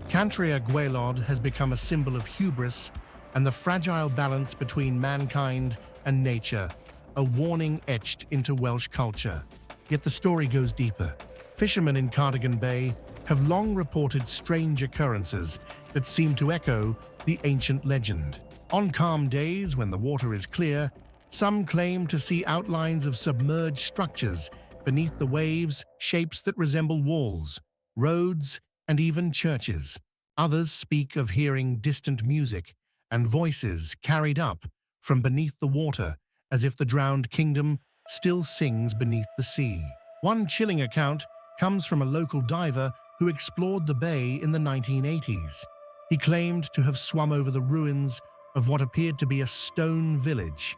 Cantre'r Gwaelod has become a symbol of hubris and the fragile balance between mankind and nature, a warning etched into Welsh culture. Yet the story goes deeper. Fishermen in Cardigan Bay have long reported strange occurrences that seem to echo the ancient legend. On calm days, when the water is clear, some claim to see outlines of submerged structures beneath the waves, shapes that resemble walls, roads, and even churches. Others speak of hearing distant music and voices carried up from beneath the water, as if the drowned kingdom still sings beneath the sea. One chilling account comes from a local diver who explored the bay in the 1980s. He claimed to have swum over the ruins of what appeared to be a stone village,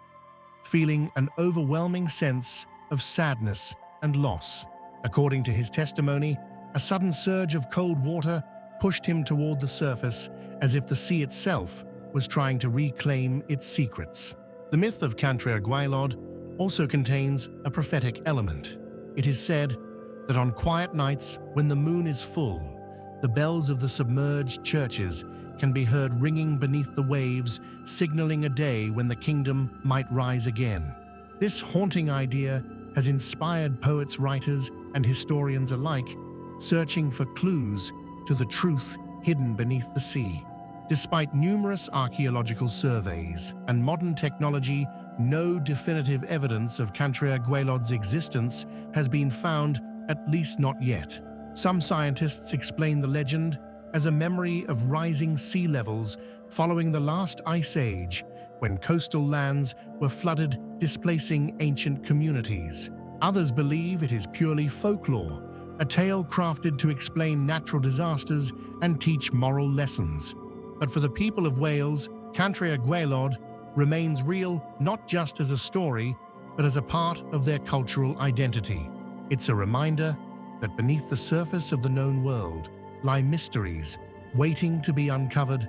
feeling an overwhelming sense of sadness and loss. According to his testimony, a sudden surge of cold water pushed him toward the surface, as if the sea itself was trying to reclaim its secrets. The myth of Cantre'r Gwaelod also contains a prophetic element. It is said that on quiet nights, when the moon is full, the bells of the submerged churches can be heard ringing beneath the waves, signaling a day when the kingdom might rise again. This haunting idea has inspired poets, writers, and historians alike, searching for clues to the truth hidden beneath the sea. Despite numerous archaeological surveys and modern technology, no definitive evidence of Cantre'r Gwaelod's existence has been found, at least not yet. Some scientists explain the legend as a memory of rising sea levels following the last ice age, when coastal lands were flooded, displacing ancient communities. Others believe it is purely folklore, a tale crafted to explain natural disasters and teach moral lessons. But for the people of Wales, Cantre'r Gwaelod remains real not just as a story, but as a part of their cultural identity. It's a reminder that beneath the surface of the known world lie mysteries waiting to be uncovered,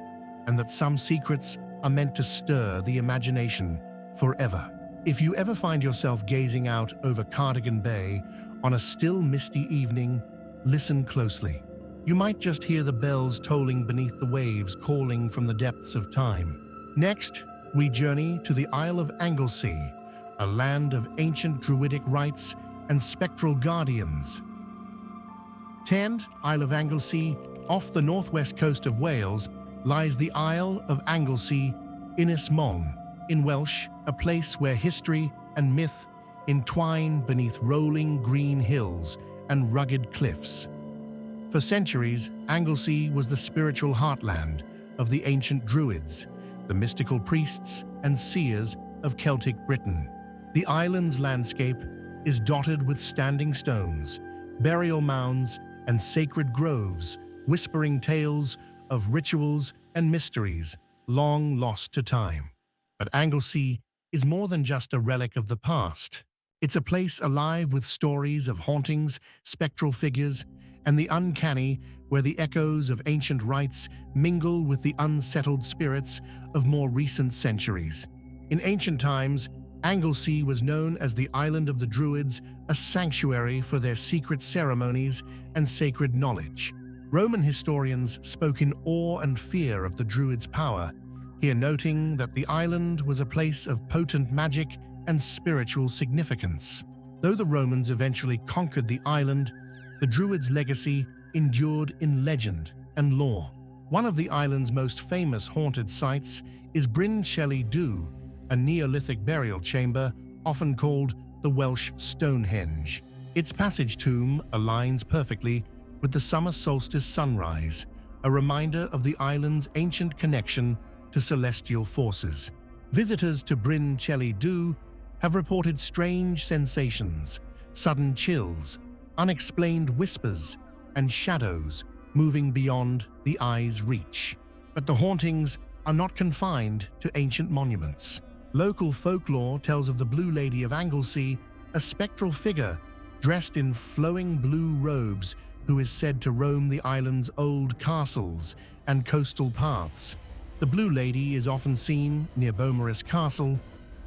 and that some secrets are meant to stir the imagination forever. If you ever find yourself gazing out over Cardigan Bay on a still, misty evening, listen closely. You might just hear the bells tolling beneath the waves, calling from the depths of time. Next, we journey to the Isle of Anglesey, a land of ancient druidic rites and spectral guardians. Isle of Anglesey, off the northwest coast of Wales, lies the Isle of Anglesey, Ynys Môn, in Welsh, a place where history and myth entwine beneath rolling green hills and rugged cliffs. For centuries, Anglesey was the spiritual heartland of the ancient Druids, the mystical priests and seers of Celtic Britain. The island's landscape is dotted with standing stones, burial mounds, and sacred groves, whispering tales of rituals and mysteries long lost to time. But Anglesey is more than just a relic of the past. It's a place alive with stories of hauntings, spectral figures, and the uncanny, where the echoes of ancient rites mingle with the unsettled spirits of more recent centuries. In ancient times, Anglesey was known as the Island of the Druids, a sanctuary for their secret ceremonies and sacred knowledge. Roman historians spoke in awe and fear of the Druids' power, here noting that the island was a place of potent magic and spiritual significance. Though the Romans eventually conquered the island, the Druids' legacy endured in legend and lore. One of the island's most famous haunted sites is Bryn Celyn Ddu, a Neolithic burial chamber often called the Welsh Stonehenge. Its passage tomb aligns perfectly with the summer solstice sunrise, a reminder of the island's ancient connection to celestial forces. Visitors to Bryn Celli Dhu have reported strange sensations, sudden chills, unexplained whispers, and shadows moving beyond the eye's reach. But the hauntings are not confined to ancient monuments. Local folklore tells of the Blue Lady of Anglesey, a spectral figure dressed in flowing blue robes who is said to roam the island's old castles and coastal paths. The Blue Lady is often seen near Beaumaris Castle,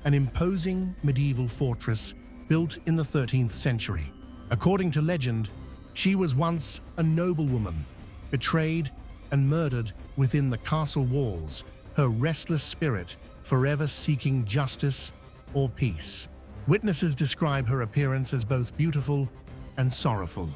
an imposing medieval fortress built in the 13th century. According to legend, she was once a noblewoman, betrayed and murdered within the castle walls, her restless spirit forever seeking justice or peace. Witnesses describe her appearance as both beautiful and sorrowful,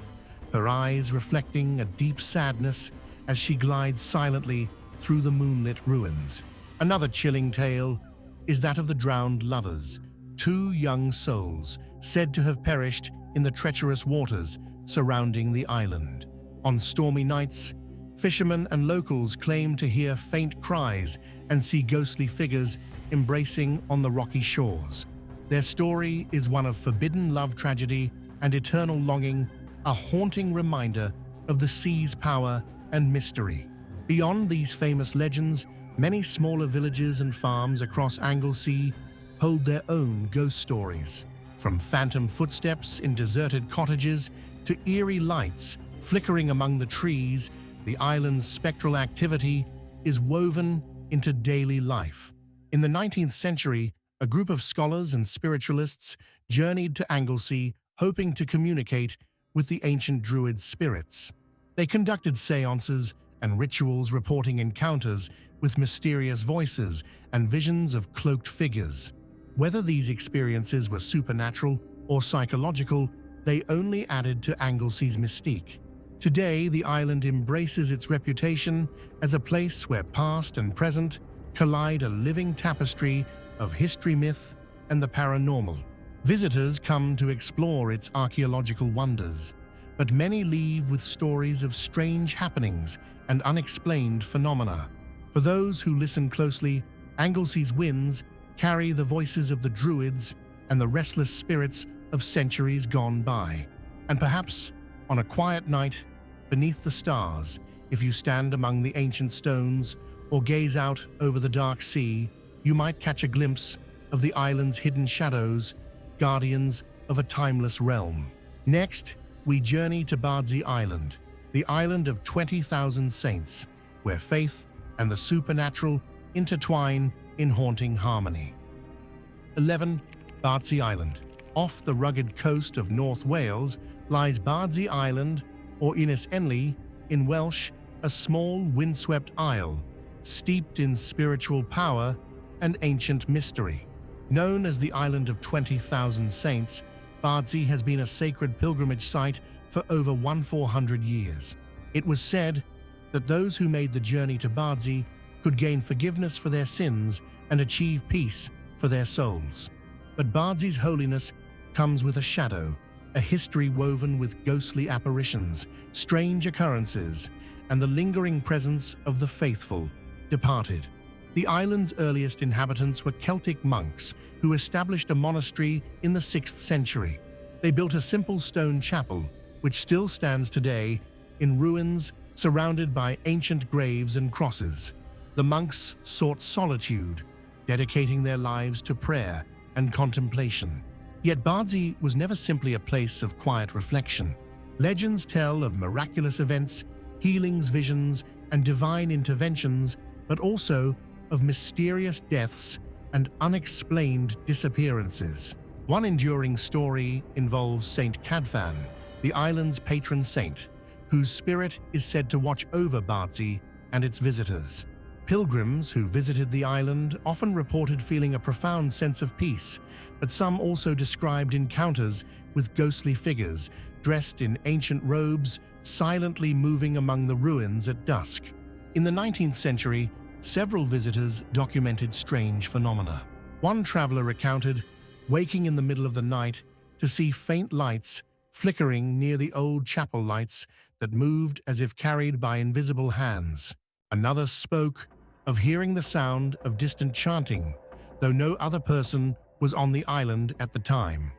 her eyes reflecting a deep sadness as she glides silently through the moonlit ruins. Another chilling tale is that of the drowned lovers, two young souls said to have perished in the treacherous waters surrounding the island. On stormy nights, fishermen and locals claim to hear faint cries and see ghostly figures embracing on the rocky shores. Their story is one of forbidden love tragedy and eternal longing, a haunting reminder of the sea's power and mystery. Beyond these famous legends, many smaller villages and farms across Anglesey hold their own ghost stories. From phantom footsteps in deserted cottages to eerie lights flickering among the trees, the island's spectral activity is woven into daily life. In the 19th century, a group of scholars and spiritualists journeyed to Anglesey hoping to communicate with the ancient Druid spirits. They conducted seances and rituals reporting encounters with mysterious voices and visions of cloaked figures. Whether these experiences were supernatural or psychological, they only added to Anglesey's mystique. Today, the island embraces its reputation as a place where past and present collide, a living tapestry of history, myth, and the paranormal. Visitors come to explore its archaeological wonders, but many leave with stories of strange happenings and unexplained phenomena. For those who listen closely, Anglesey's winds carry the voices of the Druids and the restless spirits of centuries gone by. And perhaps, on a quiet night, beneath the stars, if you stand among the ancient stones or gaze out over the dark sea, you might catch a glimpse of the island's hidden shadows, guardians of a timeless realm. Next, we journey to Bardsey Island, the island of 20,000 saints, where faith and the supernatural intertwine in haunting harmony. 11. Bardsey Island. Off the rugged coast of North Wales lies Bardsey Island, or Ynys Enlli in Welsh, a small windswept isle, steeped in spiritual power and ancient mystery. Known as the Island of 20,000 Saints, Bardsey has been a sacred pilgrimage site for over 1,400 years. It was said that those who made the journey to Bardsey could gain forgiveness for their sins and achieve peace for their souls. But Bardsey's holiness comes with a shadow, a history woven with ghostly apparitions, strange occurrences, and the lingering presence of the faithful departed. The island's earliest inhabitants were Celtic monks who established a monastery in the 6th century. They built a simple stone chapel, which still stands today in ruins surrounded by ancient graves and crosses. The monks sought solitude, dedicating their lives to prayer and contemplation. Yet Bardsey was never simply a place of quiet reflection. Legends tell of miraculous events, healings, visions, and divine interventions, but also of mysterious deaths and unexplained disappearances. One enduring story involves Saint Cadfan, the island's patron saint, whose spirit is said to watch over Bardsey and its visitors. Pilgrims who visited the island often reported feeling a profound sense of peace, but some also described encounters with ghostly figures dressed in ancient robes, silently moving among the ruins at dusk. In the 19th century, several visitors documented strange phenomena. One traveler recounted waking in the middle of the night to see faint lights flickering near the old chapel lights that moved as if carried by invisible hands. Another spoke of hearing the sound of distant chanting, though no other person was on the island at the time.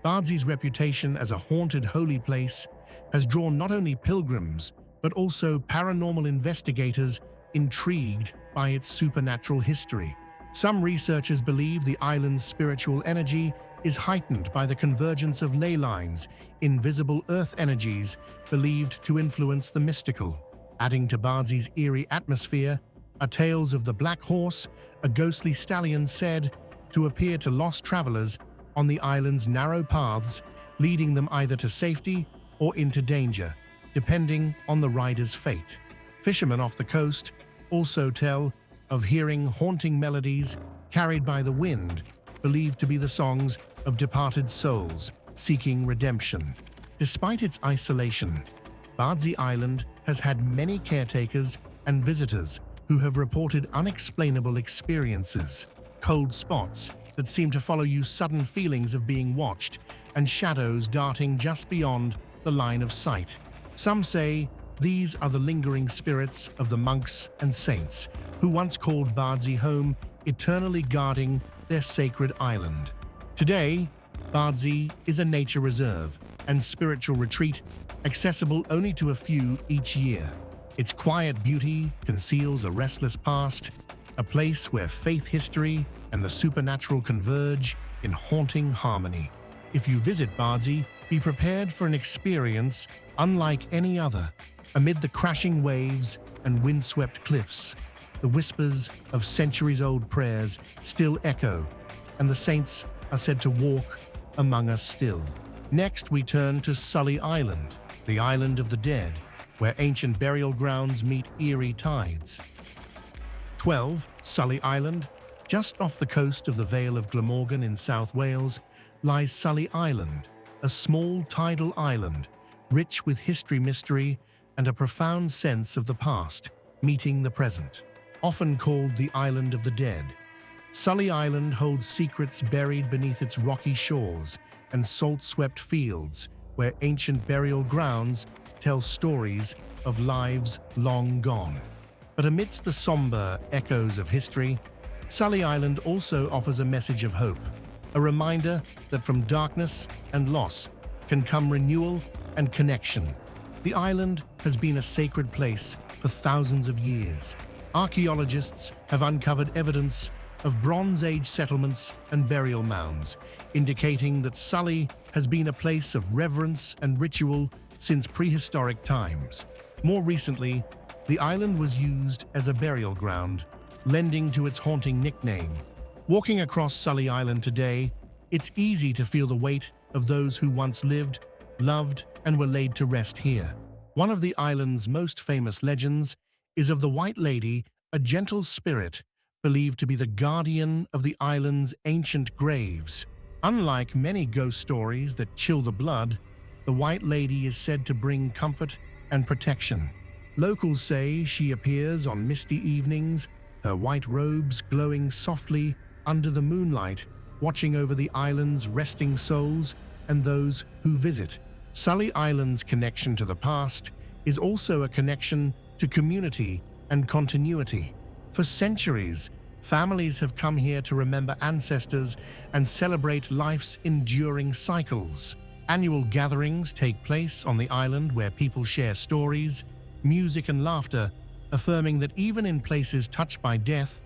Bardsey's reputation as a haunted holy place has drawn not only pilgrims, but also paranormal investigators intrigued by its supernatural history. Some researchers believe the island's spiritual energy is heightened by the convergence of ley lines, invisible earth energies believed to influence the mystical. Adding to Bardsey's eerie atmosphere are tales of the Black Horse, a ghostly stallion said to appear to lost travelers on the island's narrow paths, leading them either to safety or into danger, depending on the rider's fate. Fishermen off the coast also tell of hearing haunting melodies carried by the wind, believed to be the songs of departed souls seeking redemption. Despite its isolation, Bardsey Island has had many caretakers and visitors who have reported unexplainable experiences, cold spots that seem to follow you, sudden feelings of being watched, and shadows darting just beyond the line of sight. Some say these are the lingering spirits of the monks and saints who once called Bardsey home, eternally guarding their sacred island. Today, Bardsey is a nature reserve and spiritual retreat, accessible only to a few each year. Its quiet beauty conceals a restless past, a place where faith, history, and the supernatural converge in haunting harmony. If you visit Bardsey, be prepared for an experience unlike any other. Amid the crashing waves and windswept cliffs, the whispers of centuries-old prayers still echo, and the saints are said to walk among us still. Next, we turn to Sully Island, the island of the dead, where ancient burial grounds meet eerie tides. 12. Sully Island. Just off the coast of the Vale of Glamorgan in South Wales lies Sully Island, a small tidal island, rich with history, mystery, and a profound sense of the past meeting the present. Often called the Island of the Dead, Sully Island holds secrets buried beneath its rocky shores and salt-swept fields, where ancient burial grounds tell stories of lives long gone. But amidst the somber echoes of history, Sully Island also offers a message of hope, a reminder that from darkness and loss can come renewal and connection. The island has been a sacred place for thousands of years. Archaeologists have uncovered evidence of Bronze Age settlements and burial mounds, indicating that Sully has been a place of reverence and ritual since prehistoric times. More recently, the island was used as a burial ground, lending to its haunting nickname. Walking across Sully Island today, it's easy to feel the weight of those who once lived, loved, and were laid to rest here. One of the island's most famous legends is of the White Lady, a gentle spirit believed to be the guardian of the island's ancient graves. Unlike many ghost stories that chill the blood, the White Lady is said to bring comfort and protection. Locals say she appears on misty evenings, her white robes glowing softly under the moonlight, watching over the island's resting souls and those who visit. Sully Island's connection to the past is also a connection to community and continuity. For centuries, families have come here to remember ancestors and celebrate life's enduring cycles. Annual gatherings take place on the island where people share stories, music, and laughter, affirming that even in places touched by death,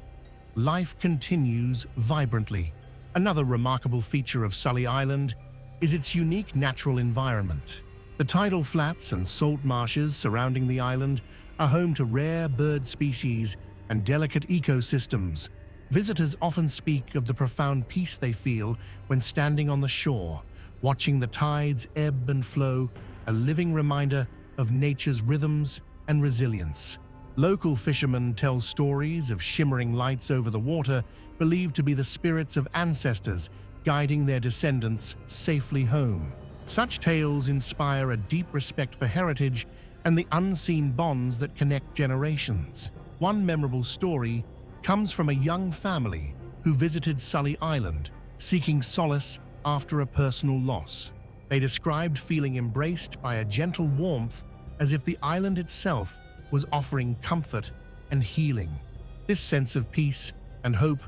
life continues vibrantly. Another remarkable feature of Sully Island is its unique natural environment. The tidal flats and salt marshes surrounding the island are home to rare bird species and delicate ecosystems. Visitors often speak of the profound peace they feel when standing on the shore, watching the tides ebb and flow, a living reminder of nature's rhythms and resilience. Local fishermen tell stories of shimmering lights over the water, believed to be the spirits of ancestors guiding their descendants safely home. Such tales inspire a deep respect for heritage and the unseen bonds that connect generations. One memorable story comes from a young family who visited Sully Island, seeking solace after a personal loss. They described feeling embraced by a gentle warmth as if the island itself was offering comfort and healing. This sense of peace and hope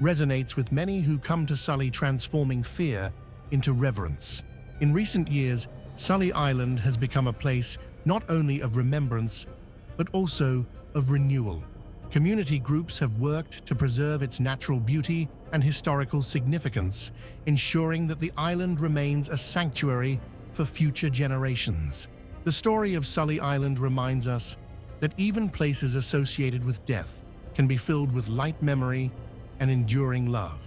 resonates with many who come to Sully, transforming fear into reverence. In recent years, Sully Island has become a place not only of remembrance, but also of renewal. Community groups have worked to preserve its natural beauty and historical significance, ensuring that the island remains a sanctuary for future generations. The story of Sully Island reminds us that even places associated with death can be filled with light memory and enduring love.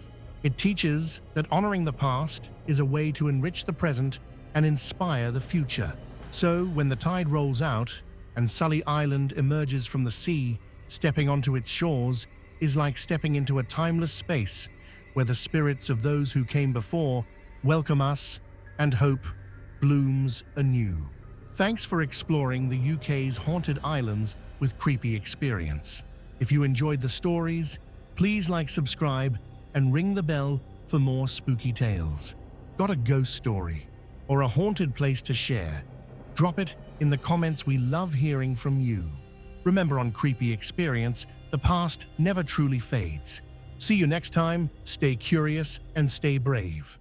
It teaches that honoring the past is a way to enrich the present and inspire the future. So, when the tide rolls out and Sully Island emerges from the sea, stepping onto its shores is like stepping into a timeless space where the spirits of those who came before welcome us and hope blooms anew. Thanks for exploring the UK's haunted islands with Creepy Experience. If you enjoyed the stories, please like, subscribe, and ring the bell for more spooky tales. Got a ghost story or a haunted place to share? Drop it in the comments. We love hearing from you. Remember, on Creepy Experience, the past never truly fades. See you next time. Stay curious and stay brave.